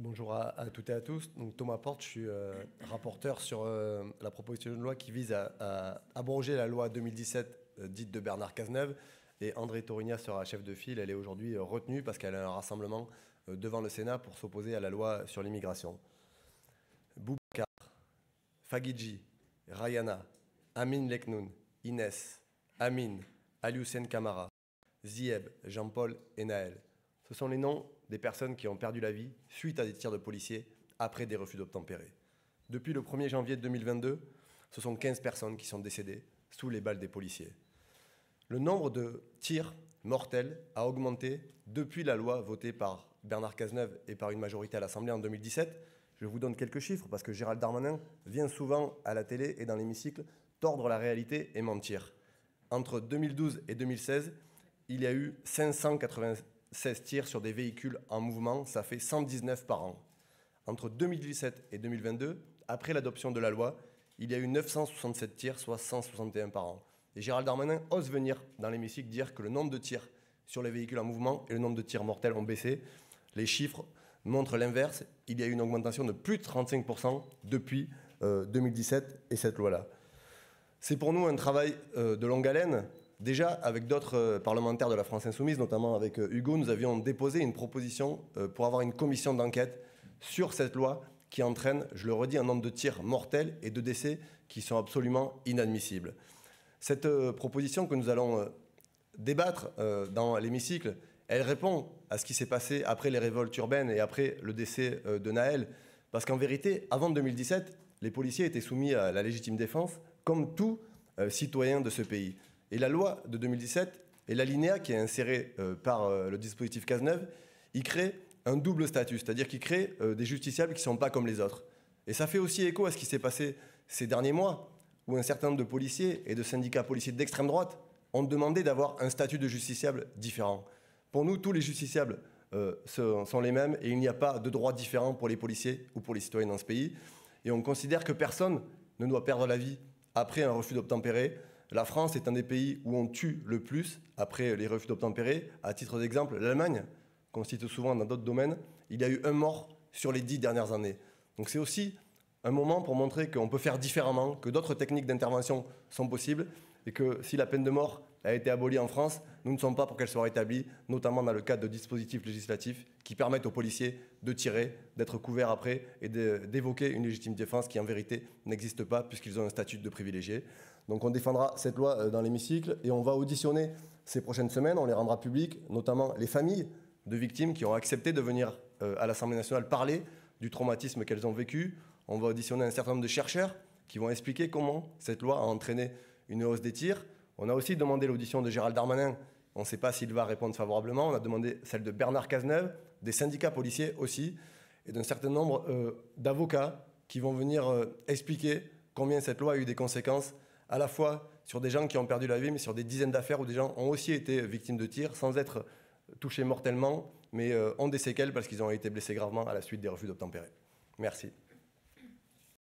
Bonjour à toutes et à tous. Donc, Thomas Porte, je suis rapporteur sur la proposition de loi qui vise à abroger la loi 2017 dite de Bernard Cazeneuve. Et André Torigna sera chef de file. Elle est aujourd'hui retenue parce qu'elle a un rassemblement devant le Sénat pour s'opposer à la loi sur l'immigration. Boubacar, Fagidji, Rayana, Amin Leknoun, Inès, Amin, Alioussen Kamara, Zieb, Jean-Paul et Naël. Ce sont les noms des personnes qui ont perdu la vie suite à des tirs de policiers après des refus d'obtempérer. Depuis le 1er janvier 2022, ce sont 15 personnes qui sont décédées sous les balles des policiers. Le nombre de tirs mortels a augmenté depuis la loi votée par Bernard Cazeneuve et par une majorité à l'Assemblée en 2017. Je vous donne quelques chiffres parce que Gérald Darmanin vient souvent à la télé et dans l'hémicycle tordre la réalité et mentir. Entre 2012 et 2016, il y a eu 596 tirs sur des véhicules en mouvement, ça fait 119 par an. Entre 2017 et 2022, après l'adoption de la loi, il y a eu 967 tirs, soit 161 par an. Et Gérald Darmanin ose venir dans l'hémicycle dire que le nombre de tirs sur les véhicules en mouvement et le nombre de tirs mortels ont baissé. Les chiffres montrent l'inverse. Il y a eu une augmentation de plus de 35% depuis 2017 et cette loi-là. C'est pour nous un travail de longue haleine. Déjà, avec d'autres parlementaires de la France Insoumise, notamment avec Hugo, nous avions déposé une proposition pour avoir une commission d'enquête sur cette loi qui entraîne, je le redis, un nombre de tirs mortels et de décès qui sont absolument inadmissibles. Cette proposition que nous allons débattre dans l'hémicycle, elle répond à ce qui s'est passé après les révoltes urbaines et après le décès de Naël. Parce qu'en vérité, avant 2017, les policiers étaient soumis à la légitime défense comme tout citoyen de ce pays. Et la loi de 2017 et l'alinéa qui est inséré par le dispositif Cazeneuve, il crée un double statut, c'est-à-dire qu'il crée des justiciables qui ne sont pas comme les autres. Et ça fait aussi écho à ce qui s'est passé ces derniers mois, où un certain nombre de policiers et de syndicats policiers d'extrême droite ont demandé d'avoir un statut de justiciable différent. Pour nous, tous les justiciables sont les mêmes et il n'y a pas de droits différents pour les policiers ou pour les citoyens dans ce pays. Et on considère que personne ne doit perdre la vie après un refus d'obtempérer. La France est un des pays où on tue le plus après les refus d'obtempérer. À titre d'exemple, l'Allemagne, qu'on cite souvent dans d'autres domaines, il y a eu un mort sur les 10 dernières années. Donc c'est aussi un moment pour montrer qu'on peut faire différemment, que d'autres techniques d'intervention sont possibles et que si la peine de mort a été abolie en France, nous ne sommes pas pour qu'elle soit rétablie, notamment dans le cadre de dispositifs législatifs qui permettent aux policiers de tirer, d'être couverts après et d'évoquer une légitime défense qui en vérité n'existe pas puisqu'ils ont un statut de privilégié. Donc on défendra cette loi dans l'hémicycle et on va auditionner ces prochaines semaines, on les rendra publiques, notamment les familles de victimes qui ont accepté de venir à l'Assemblée nationale parler du traumatisme qu'elles ont vécu. On va auditionner un certain nombre de chercheurs qui vont expliquer comment cette loi a entraîné une hausse des tirs. On a aussi demandé l'audition de Gérald Darmanin. On ne sait pas s'il va répondre favorablement. On a demandé celle de Bernard Cazeneuve, des syndicats policiers aussi, et d'un certain nombre d'avocats qui vont venir expliquer combien cette loi a eu des conséquences, à la fois sur des gens qui ont perdu la vie, mais sur des dizaines d'affaires où des gens ont aussi été victimes de tirs, sans être touchés mortellement, mais ont des séquelles parce qu'ils ont été blessés gravement à la suite des refus d'obtempérer. Merci.